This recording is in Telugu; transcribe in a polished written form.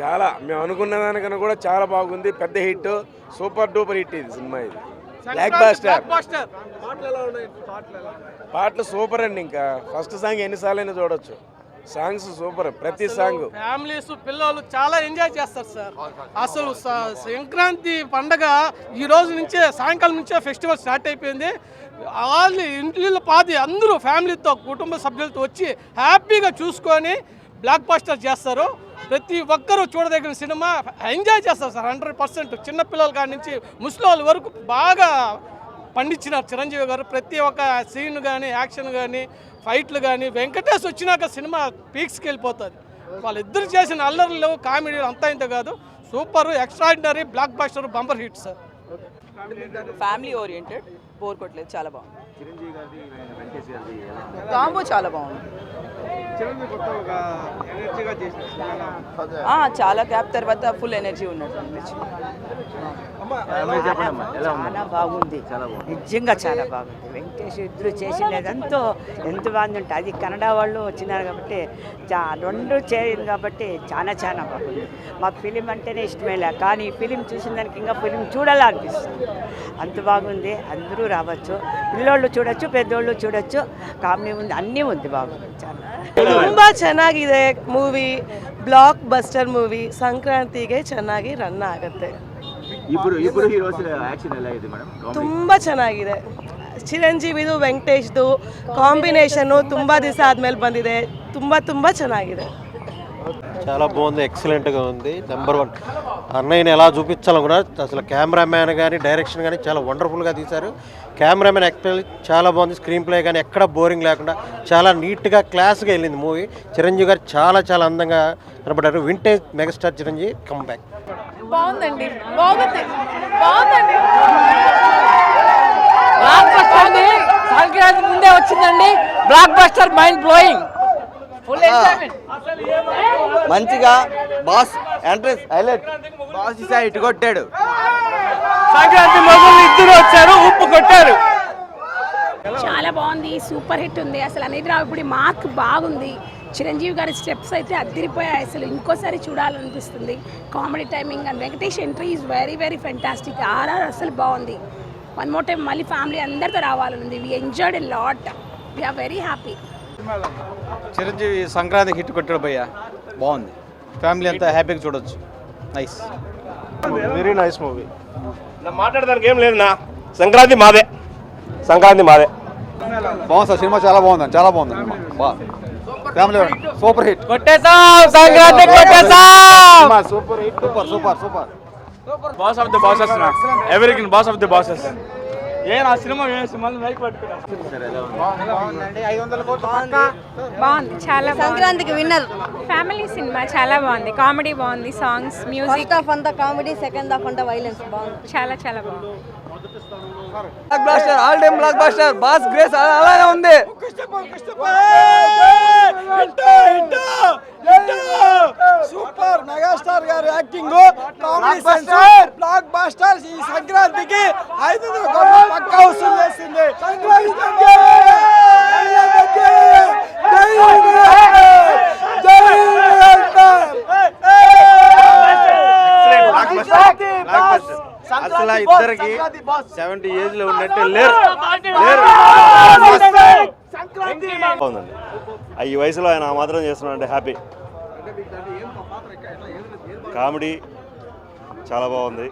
చాలా మేము అనుకున్న దానికన్నా కూడా చాలా బాగుంది. పెద్ద హిట్, సూపర్ డూపర్ హిట్ ఇది సినిమా. ఇది బ్లాక్ బాస్టర్. పాటలు సూపర్ అండి. ఇంకా ఫస్ట్ సాంగ్ ఎన్నిసార్లైనా చూడొచ్చు. సాంగ్స్ సూపర్, ప్రతి సాంగ్. ఫ్యామిలీస్ పిల్లలు చాలా ఎంజాయ్ చేస్తారు సార్. అసలు సంక్రాంతి పండగ ఈ రోజు నుంచే, సాయంకాలం నుంచే ఫెస్టివల్ స్టార్ట్ అయిపోయింది. వాళ్ళు ఇంట్లో పాది అందరూ ఫ్యామిలీతో, కుటుంబ సభ్యులతో వచ్చి హ్యాపీగా చూసుకొని బ్లాక్ బాస్టర్ చేస్తారు. ప్రతి ఒక్కరూ చూడదగిన సినిమా, ఎంజాయ్ చేస్తారు సార్ 100%. చిన్నపిల్లల కాడి నుంచి ముసలి వరకు బాగా పండించినారు చిరంజీవి గారు. ప్రతి ఒక్క సీన్ కానీ, యాక్షన్ కానీ, ఫైట్లు కానీ, వెంకటేష్ వచ్చినాక సినిమా పీక్స్కి వెళ్ళిపోతుంది. వాళ్ళిద్దరు చేసిన అల్లర్లు, కామెడీలు అంతా ఇంత కాదు. Super, extraordinary, block buster, bumper hit sir. Family oriented, bore కొట్టలేదు, చాలా బాగుంది. కాంబో చాలా బాగుంది. చాలా గ్యాప్ తర్వాత ఫుల్ ఎనర్జీ ఉన్నట్టు అనిపించింది. చాలా బాగుంది, నిజంగా చాలా బాగుంది. వెంకటేష్ ఇద్దరు చేసినదంతా ఎంత బాగుంది అంటే, అది కన్నడ వాళ్ళు వచ్చినారు కాబట్టి రెండు చేరింది కాబట్టి చాలా చాలా బాగుంది. మాకు ఫిలిం అంటేనే ఇష్టమేలే, కానీ ఈ ఫిలిం చూసిన దానికి ఇంకా ఫిలిం చూడాలనిపిస్తుంది. అంత బాగుంది. అందరూ రావచ్చు, పిల్లోళ్ళు చూడొచ్చు, పెద్దోళ్ళు చూడొచ్చు. కామెడీ ఉంది, అన్నీ ఉంది, బాగుంది. చాలా ತುಂಬಾ ಚೆನ್ನಾಗಿದೆ ಮೂವಿ. Blockbuster movie. ಸಂಕ್ರಾಂತಿಗೆ ಚೆನ್ನಾಗಿ ರನ್ ಆಗುತ್ತೆ. ತುಂಬಾ ಚೆನ್ನಾಗಿದೆ. ಚಿರಂಜೀವಿದು ವೆಂಕಟೇಶ್ದು ಕಾಂಬಿನೇಷನ್ನು ತುಂಬಾ ದಿವಸ ಆದ್ಮೇಲೆ ಬಂದಿದೆ. ತುಂಬಾ ತುಂಬಾ ಚೆನ್ನಾಗಿದೆ. చాలా బాగుంది, ఎక్సలెంట్గా ఉంది. నెంబర్ 1 అన్నయ్యని ఎలా చూపించాలనుకున్నారు. అసలు కెమెరామ్యాన్ కానీ, డైరెక్షన్ కానీ చాలా వండర్ఫుల్గా తీశారు. కెమెరామెన్ యాక్చువల్లీ చాలా బాగుంది. స్క్రీన్ ప్లే కానీ ఎక్కడ బోరింగ్ లేకుండా చాలా నీట్గా, క్లాస్గా వెళ్ళింది మూవీ. చిరంజీవి గారు చాలా చాలా అందంగా కనబడ్డారు. Vintage megastar Chiranjeevi come back. బాగుందండి, బాగుంది, బాగుందండి. సంక్రాంతి ముందే వచ్చిందండి. Blockbuster, mind blowing, full enjoyment. మంచిగా బాస్ ఎంట్రెన్స్ హైలైట్. బాస్ ఇటు కొట్టాడు. సంక్రాంతి మొదలు ఇద్దరు వచ్చారు, ఉప్పు కొట్టారు. చాలా బాగుంది, సూపర్ హిట్ ఉంది. అసలు అనేది రావుడి మార్క్ బాగుంది. చిరంజీవి గారి స్టెప్స్ అయితే అదిరిపోయాయి. అసలు ఇంకోసారి చూడాలనిపిస్తుంది. Comedy timing and Venkatesh entry is very very fantastic. RR అసలు బాగుంది. వన్ మోర్ టైం మళ్ళీ ఫ్యామిలీ అందరితో రావాలనుంది. We enjoyed a lot. We are very happy. Chiranjeevi Sankranti hit కొట్టాడు భయ్య, బాగుంది. ఫ్యామిలీ అంతా హ్యాపీగా చూడొచ్చు. Nice, very nice movie. మాట్లాడడానికి ఏం లేదు. సంక్రాంతి మాదే, సంక్రాంతి మాదే. బాగుంది సార్, సినిమా చాలా బాగుంది, చాలా బాగుంది సినిమా. Family super hit. కొట్టేసాం, సంక్రాంతి కొట్టేసాం. Super hit, super super super. Boss of the bosses, ఎవరికి బాస్ ఆఫ్ ది బాసెస్. ఏం ఆ సినిమా మైక్ బాగుంది. చాలా సంక్రాంతికి విన్నర్. ఫ్యామిలీ సినిమా చాలా బాగుంది. కామెడీ బాగుంది, సాంగ్స్, మ్యూజిక్. హాఫ్ అంతా కామెడీ, సెకండ్ హాఫ్ అంతా వైలెన్స్. బాగుంది, చాలా చాలా బాగుంది. Block buster, all time block buster. Boss grace అలాగే ఉంది. సూపర్ మెగాస్టార్ గారి acting, comedy sense, block buster. ఈ సంక్రాంతికి 500 కోట్లు పక్కా వసూలు చేసింది. అసలు ఇద్దరికి 70 ఏజ్ లో ఉన్నట్టు లేరు. బాగుందండి. ఈ వయసులో ఆయన మాత్రం చేస్తున్నాడంటే హ్యాపీ. కామెడీ చాలా బాగుంది.